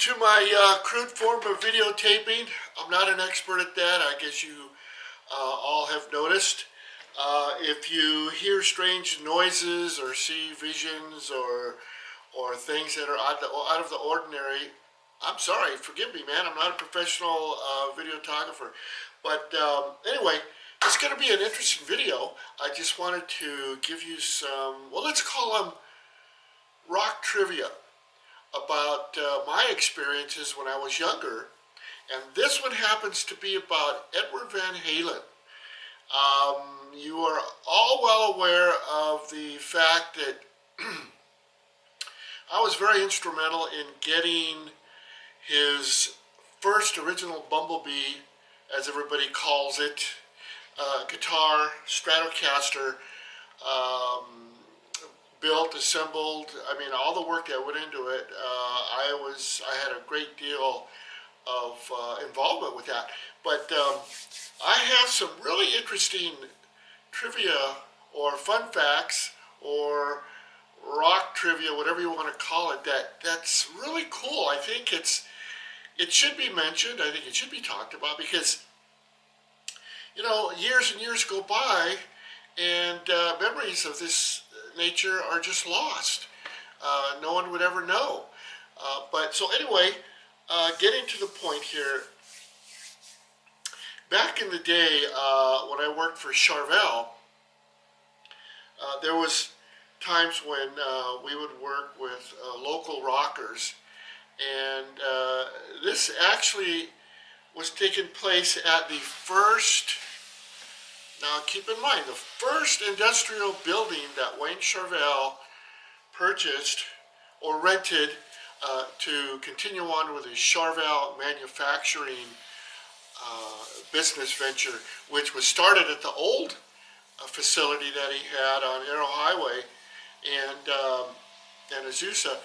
to my crude form of videotaping. I'm not an expert at that. I guess you all have noticed. If you hear strange noises or see visions or things that are out of the ordinary, I'm sorry. Forgive me, man. I'm not a professional videographer. But anyway, it's going to be an interesting video. I just wanted to give you some, well, let's call them rock trivia about my experiences when I was younger. And this one happens to be about Eddie Van Halen. You are all well aware of the fact that I was very instrumental in getting his first original Bumblebee, as everybody calls it, guitar, Stratocaster, built, assembled. I mean, all the work that went into it. I had a great deal of involvement with that. But I have some really interesting trivia or fun facts or rock trivia, whatever you want to call it, that's really cool. I think it should be mentioned. I think it should be talked about because, you know, years and years go by and memories of this nature are just lost. No one would ever know. But so anyway, getting to the point here, back in the day when I worked for Charvel, there was times when we would work with local rockers, and this actually was taking place at the first, now keep in mind, the first industrial building that Wayne Charvel purchased or rented to continue on with his Charvel manufacturing business venture, which was started at the old facility that he had on Arrow Highway and Azusa.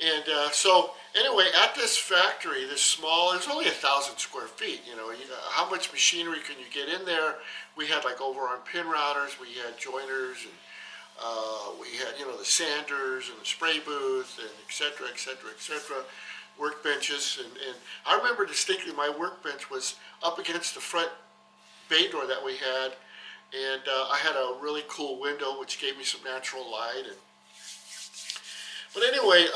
And so anyway, at this factory, this small, it's only 1,000 square feet. You know, how much machinery can you get in there? We had like over-arm pin routers, we had joiners, and we had, you know, the sanders and the spray booth, and et cetera, workbenches. And I remember distinctly my workbench was up against the front bay door that we had, and I had a really cool window which gave me some natural light. But anyway,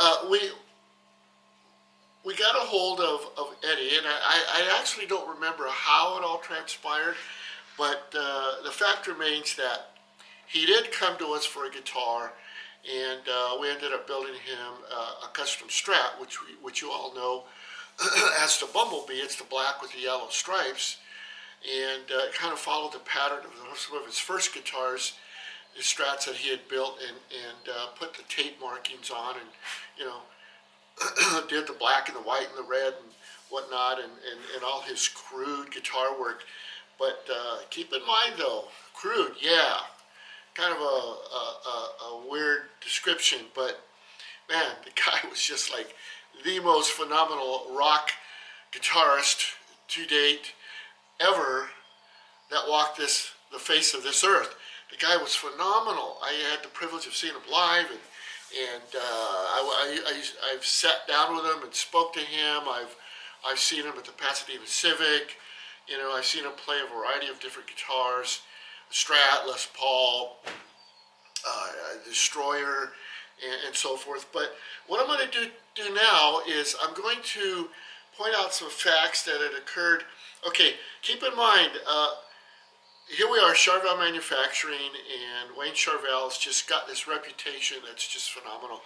we got a hold of Eddie, and I actually don't remember how it all transpired, but the fact remains that he did come to us for a guitar, and we ended up building him a custom Strat, which you all know as the Bumblebee. It's the black with the yellow stripes, and it kind of followed the pattern of some of his first guitars, the Strats that he had built, and put the tape markings on, and, you know, did the black and the white and the red and whatnot, and all his crude guitar work. But keep in mind, though, crude, yeah, kind of a weird description, but man, the guy was just like the most phenomenal rock guitarist to date ever that walked the face of this earth. The guy was phenomenal. I had the privilege of seeing him live, and I've sat down with him and spoke to him. I've seen him at the Pasadena Civic. You know, I've seen him play a variety of different guitars, Strat, Les Paul, Destroyer, and so forth. But what I'm going to do now is I'm going to point out some facts that had occurred. Okay, keep in mind, here we are, Charvel Manufacturing, and Wayne Charvel's just got this reputation that's just phenomenal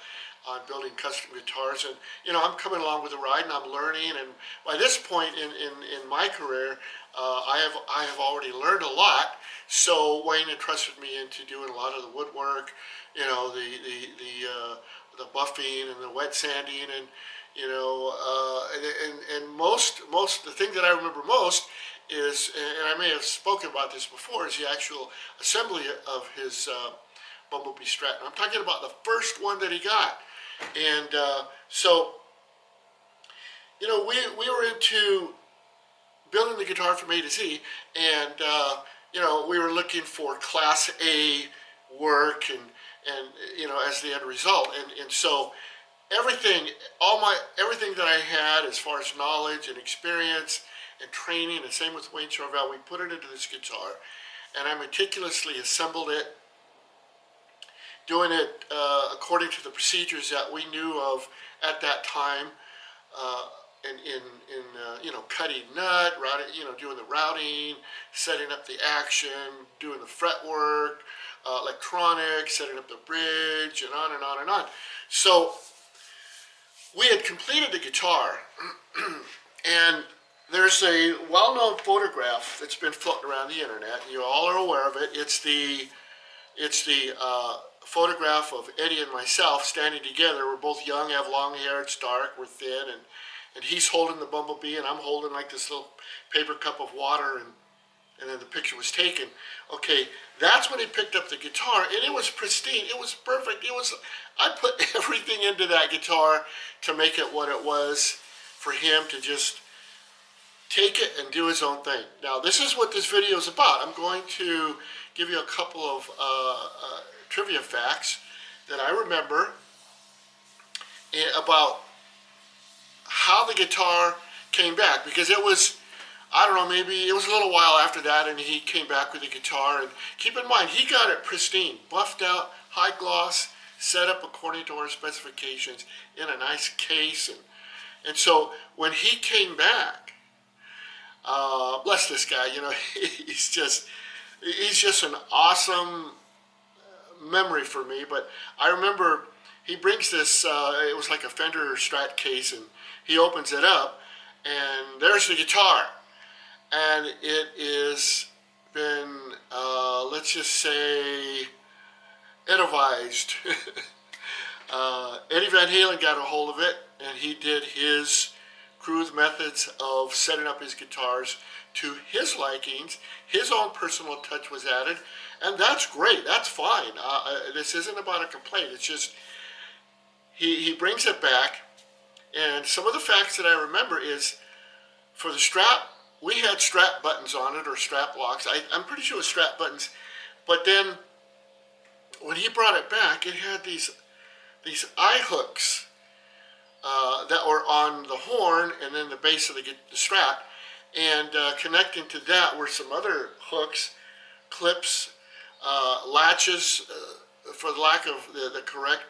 on building custom guitars. And, you know, I'm coming along with the ride, and I'm learning, and by this point in my career, I have already learned a lot. So Wayne entrusted me into doing a lot of the woodwork, you know, the buffing and the wet sanding, and, you know, and most the thing that I remember most is, and I may have spoken about this before, is the actual assembly of his Bumblebee Strat. And I'm talking about the first one that he got. And so, you know, we were into building the guitar from A to Z, and you know, we were looking for Class A work, and you know, as the end result. And so everything, everything that I had as far as knowledge and experience and training, and same with Wayne Charvel, we put it into this guitar, and I meticulously assembled it, doing it according to the procedures that we knew of at that time, in cutting nut, routing, doing the routing, setting up the action, doing the fretwork, electronics, setting up the bridge, and on and on and on. So we had completed the guitar, and there's a well-known photograph that's been floating around the internet. You all are aware of it. It's the photograph of Eddie and myself standing together. We're both young, have long hair, it's dark, we're thin, and he's holding the Bumblebee, and I'm holding like this little paper cup of water, and then the picture was taken. Okay, that's when he picked up the guitar, and it was pristine. It was perfect. I put everything into that guitar to make it what it was, for him to just take it and do his own thing. Now, this is what this video is about. I'm going to give you a couple of trivia facts that I remember about how the guitar came back, because it was, I don't know, maybe it was a little while after that, and he came back with the guitar. And keep in mind, he got it pristine, buffed out, high gloss, set up according to our specifications in a nice case. And so when he came back, bless this guy, he's just an awesome memory for me. But I remember he brings this, it was like a Fender Strat case, and he opens it up, and there's the guitar. And it is been, let's just say, Edivized. Eddie Van Halen got a hold of it, and he did his crude methods of setting up his guitars to his likings. His own personal touch was added, and that's great. That's fine. This isn't about a complaint. It's just he brings it back, and some of the facts that I remember is, for the Strat, we had strap buttons on it, or strap locks. I'm pretty sure it was strap buttons. But then when he brought it back, it had these eye hooks that were on the horn and then the base of the Strat. And connecting to that were some other hooks, clips, latches, for the lack of the correct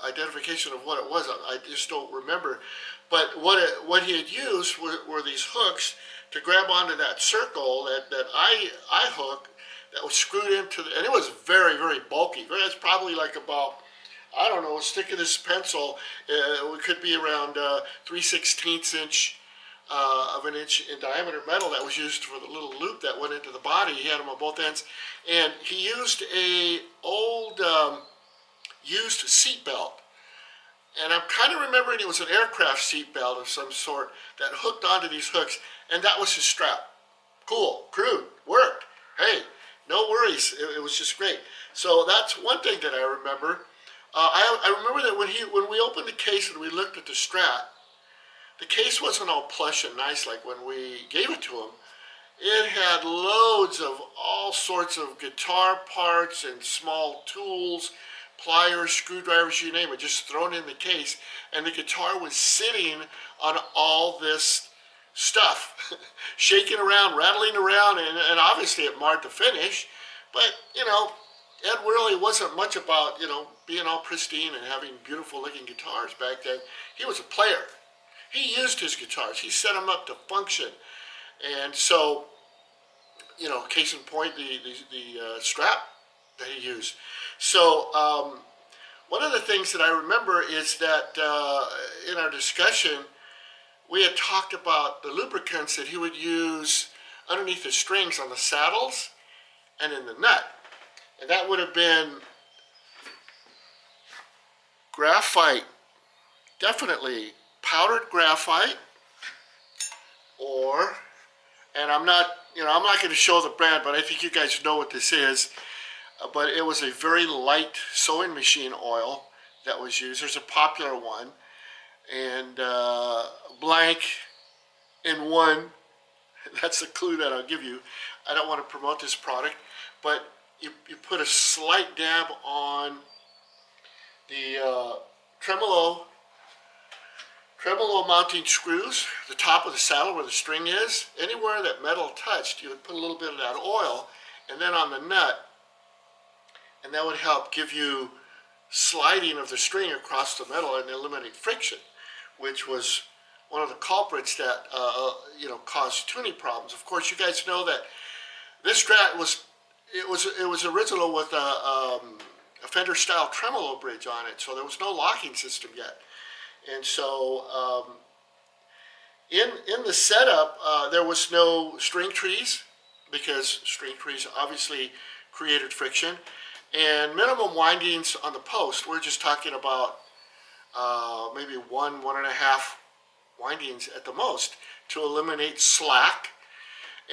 identification of what it was. I just don't remember. But what he had used were these hooks to grab onto that circle, that eye hook that was screwed into and it was very, very bulky. It's probably like about, I don't know, a stick of this pencil. It could be around 3/16 inch of an inch in diameter metal that was used for the little loop that went into the body. He had them on both ends, and he used a old used seat belt. And I'm kind of remembering it was an aircraft seat belt of some sort that hooked onto these hooks, and that was his strap. Cool, crude, worked. Hey, no worries. It was just great. So that's one thing that I remember. I remember that when we opened the case and we looked at the Strat, the case wasn't all plush and nice like when we gave it to him. It had loads of all sorts of guitar parts and small tools, pliers, screwdrivers, you name it, just thrown in the case, and the guitar was sitting on all this stuff, shaking around, rattling around, and obviously it marred the finish. But Ed really wasn't much about being all pristine and having beautiful looking guitars back then. He was a player. He used his guitars. He set them up to function, and so case in point, the Strat that he used. So one of the things that I remember is that in our discussion, we had talked about the lubricants that he would use underneath the strings on the saddles and in the nut. And that would have been graphite, definitely powdered graphite, and I'm not going to show the brand, but I think you guys know what this is. But it was a very light sewing machine oil that was used. There's a popular one, and blank in one. That's the clue that I'll give you. I don't want to promote this product, but you put a slight dab on the tremolo mounting screws, the top of the saddle where the string is, anywhere that metal touched, you would put a little bit of that oil, and then on the nut, and that would help give you sliding of the string across the metal and eliminate friction, which was one of the culprits that caused tuning problems. Of course, you guys know that this Strat was original with a Fender style tremolo bridge on it, so there was no locking system yet. And so in the setup, there was no string trees, because string trees obviously created friction, and minimum windings on the post. We're just talking about maybe one and a half windings at the most to eliminate slack.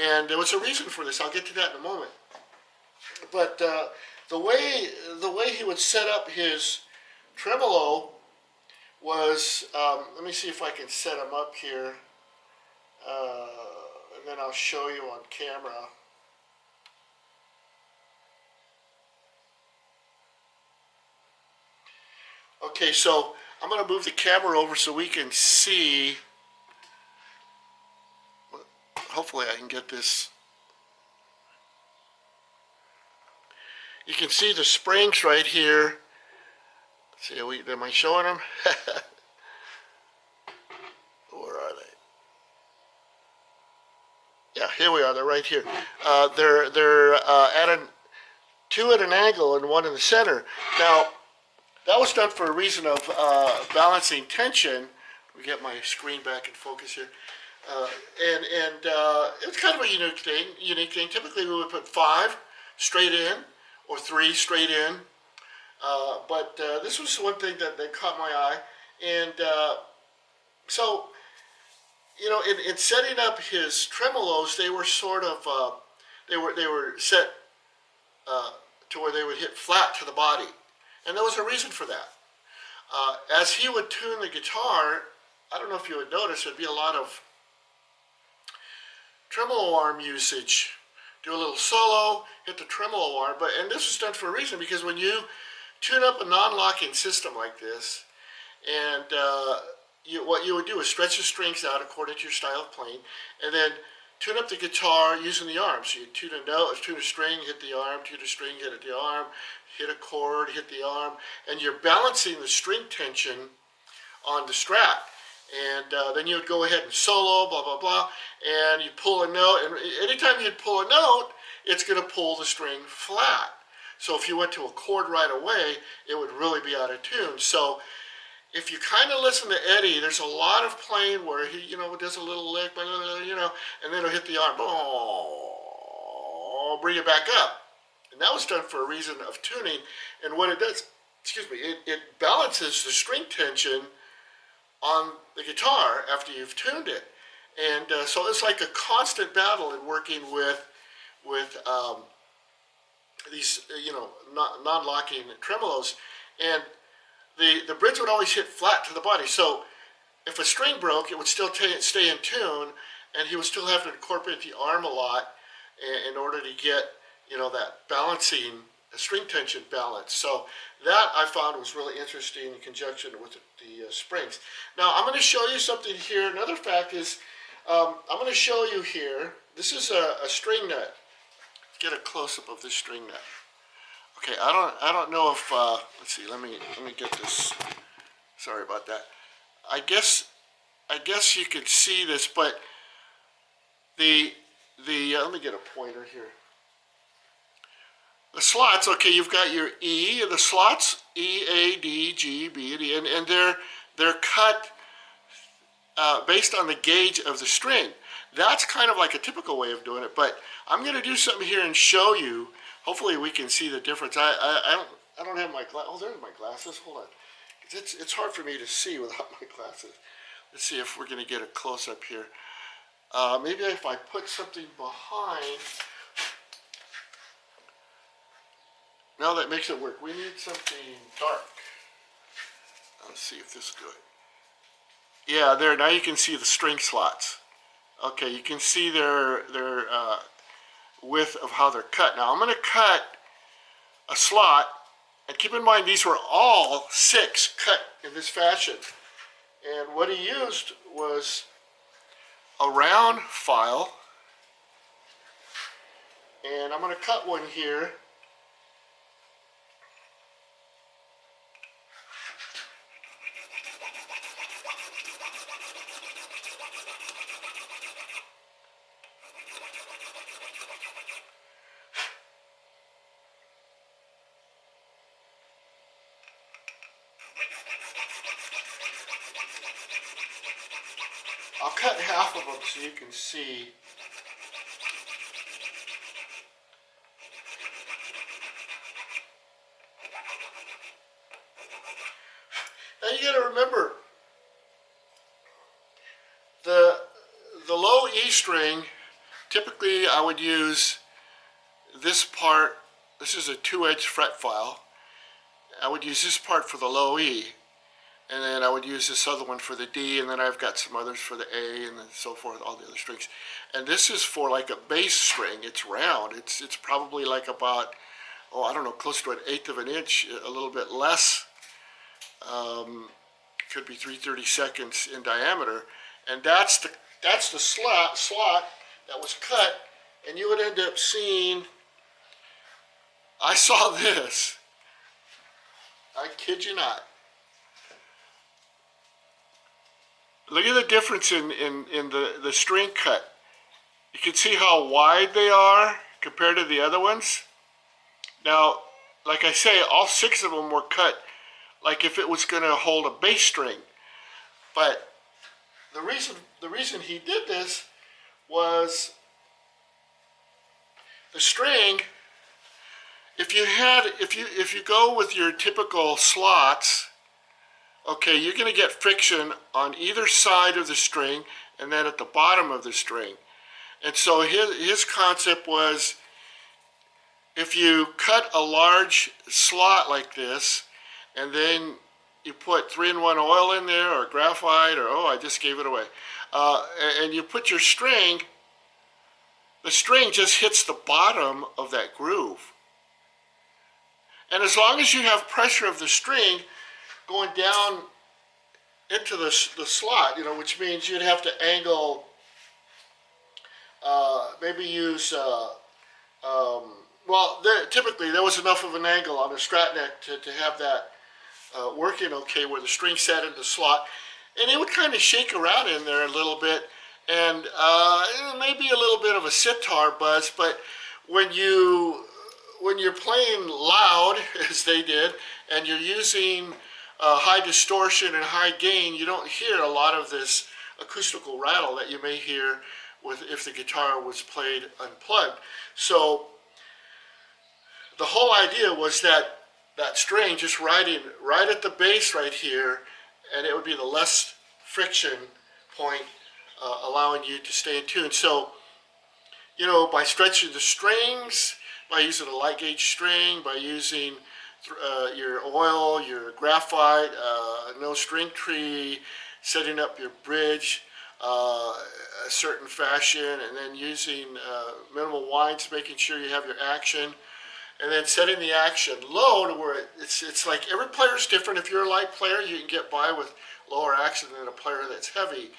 And there was a reason for this. I'll get to that in a moment. But the way he would set up his tremolo was, let me see if I can set him up here, and then I'll show you on camera. Okay, so I'm going to move the camera over so we can see. Hopefully I can get this. You can see the springs right here. Let's see, am I showing them? Where are they? Yeah, here we are. They're right here. They're two at an angle and one in the center. Now, that was done for a reason of balancing tension. Let me get my screen back in focus here. And it was kind of a unique thing. Typically, we would put 5 straight in or 3 straight in. But this was one thing that caught my eye. And so, you know, in setting up his tremolos, they were sort of, they were set to where they would hit flat to the body. And there was a reason for that. As he would tune the guitar, I don't know if you would notice, there'd be a lot of tremolo arm usage. Do a little solo, hit the tremolo arm, and this was done for a reason, because when you tune up a non-locking system like this, and what you would do is stretch the strings out according to your style of playing, and then tune up the guitar using the arm. So you tune a note, tune a string, hit the arm, tune a string, hit the arm, hit a chord, hit the arm, and you're balancing the string tension on the Strat. And then you would go ahead and solo, blah, blah, blah, and you pull a note, and anytime you'd pull a note, it's going to pull the string flat. So if you went to a chord right away, it would really be out of tune. So if you kind of listen to Eddie, there's a lot of playing where he, you know, does a little lick, you know, and then he'll hit the arm, oh, bring it back up. And that was done for a reason of tuning. And what it does, it balances the string tension on the guitar after you've tuned it. And so it's like a constant battle in working with these, you know, non-locking tremolos. And the bridge would always hit flat to the body. So if a string broke, it would still stay in tune, and he would still have to incorporate the arm a lot in order to get, you know, that balancing, string tension balance. So that I found was really interesting in conjunction with the springs. Now I'm going to show you something here. Another fact is, I'm going to show you here, this is a string nut. Let's get a close-up of this string nut. Okay, I don't know if let's see. Let me get this. Sorry about that. I guess you could see this, but the let me get a pointer here. The slots. Okay, you've got your E. The slots E, A, D, G, B, D, and they're cut based on the gauge of the string. That's kind of like a typical way of doing it, but I'm going to do something here and show you. Hopefully we can see the difference. I don't have my glasses. Oh, there's my glasses. Hold on. It's hard for me to see without my glasses. Let's see if we're going to get a close-up here. Maybe if I put something behind. Now that makes it work. We need something dark. Let's see if this is good. Yeah, there. Now you can see the string slots. Okay, you can see their width of how they're cut. Now I'm going to cut a slot, and keep in mind these were all 6 cut in this fashion. And what he used was a round file, and I'm going to cut one here. I'll cut half of them so you can see. Now you got to remember, the low E string, typically I would use this part. This is a 2-edged fret file. I would use this part for the low E, and then I would use this other one for the D, and then I've got some others for the A, and then so forth, all the other strings. And this is for like a bass string. It's round. It's probably like about, I don't know, close to 1/8 of an inch, a little bit less. Could be 3/32 in diameter, and that's the slot that was cut, and you would end up seeing. I saw this. I kid you not. Look at the difference in the string cut. You can see how wide they are compared to the other ones. Now, like I say, all 6 of them were cut like if it was going to hold a bass string. But the reason he did this was the string. If you go with your typical slots, okay, you're going to get friction on either side of the string and then at the bottom of the string. And so his concept was, if you cut a large slot like this, and then you put 3-in-1 oil in there, or graphite, or I just gave it away, and you put your string, the string just hits the bottom of that groove. And as long as you have pressure of the string going down into the slot, which means you'd have to angle, maybe use, typically there was enough of an angle on the Strat neck to have that working okay, where the string sat in the slot, and it would kind of shake around in there a little bit, and maybe a little bit of a sitar buzz. But when you're playing loud, as they did, and you're using high distortion and high gain, you don't hear a lot of this acoustical rattle that you may hear if the guitar was played unplugged. So the whole idea was that string just riding right at the bass right here, and it would be the less friction point, allowing you to stay in tune. So, by stretching the strings, by using a light gauge string, by using your oil, your graphite, no string tree, setting up your bridge a certain fashion, and then using minimal winds, making sure you have your action, and then setting the action low to where it's like every player's different. If you're a light player, you can get by with lower action than a player that's heavy.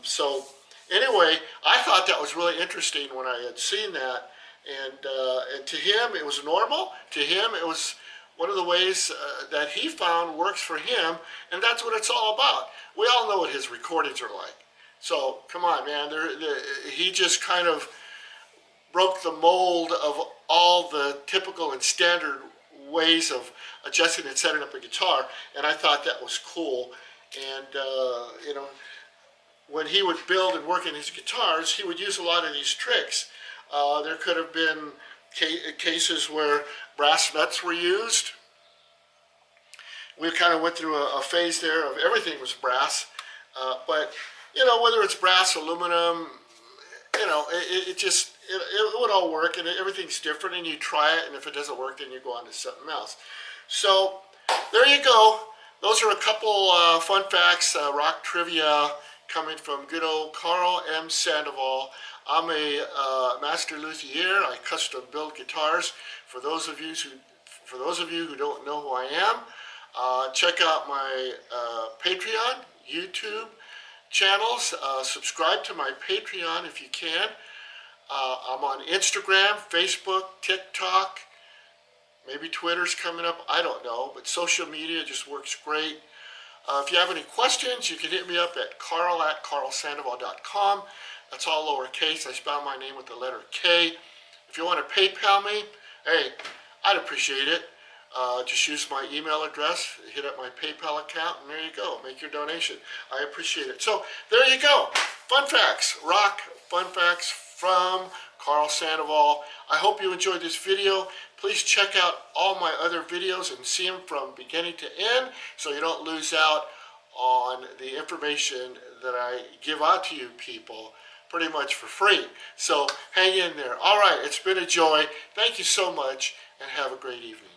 So anyway, I thought that was really interesting when I had seen that, and to him it was normal. To him it was one of the ways that he found works for him, and that's what it's all about. We all know what his recordings are like. So come on, man, he just kind of broke the mold of all the typical and standard ways of adjusting and setting up a guitar, and I thought that was cool. And when he would build and work in his guitars, he would use a lot of these tricks. There could have been cases where brass nuts were used. We kind of went through a phase there of everything was brass, but whether it's brass, aluminum, it would all work, and everything's different, and you try it, and if it doesn't work, then you go on to something else. So there you go. Those are a couple fun facts, rock trivia, coming from good old Karl M. Sandoval. I'm a master luthier. I custom build guitars. For those of you who don't know who I am, Check out my Patreon, YouTube channels. Subscribe to my Patreon if you can. I'm on Instagram, Facebook, TikTok. Maybe Twitter's coming up. I don't know. But social media just works great. If you have any questions, you can hit me up at Karl@karlsandoval.com. That's all lowercase. I spell my name with the letter K. If you want to PayPal me, hey, I'd appreciate it. Just use my email address, hit up my PayPal account, and there you go. Make your donation. I appreciate it. So there you go. Fun facts, rock fun facts from Karl Sandoval. I hope you enjoyed this video. Please check out all my other videos and see them from beginning to end so you don't lose out on the information that I give out to you people pretty much for free. So hang in there. All right, it's been a joy. Thank you so much and have a great evening.